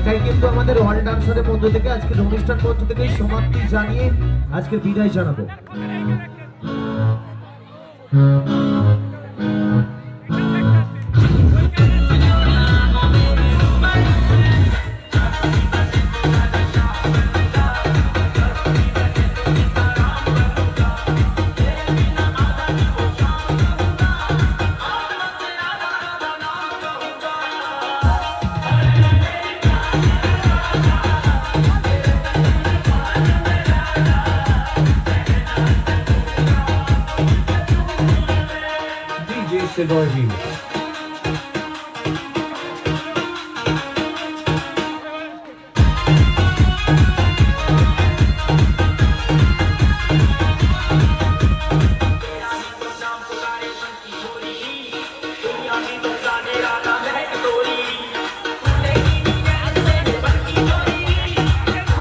এটাই কিন্তু আমাদের অল ডান্সারের মধ্য থেকে আজকের অনুষ্ঠান মঞ্চ থেকে সমাপ্তি জানিয়ে আজকের বিদায় জানাবো। DJ Sidoji.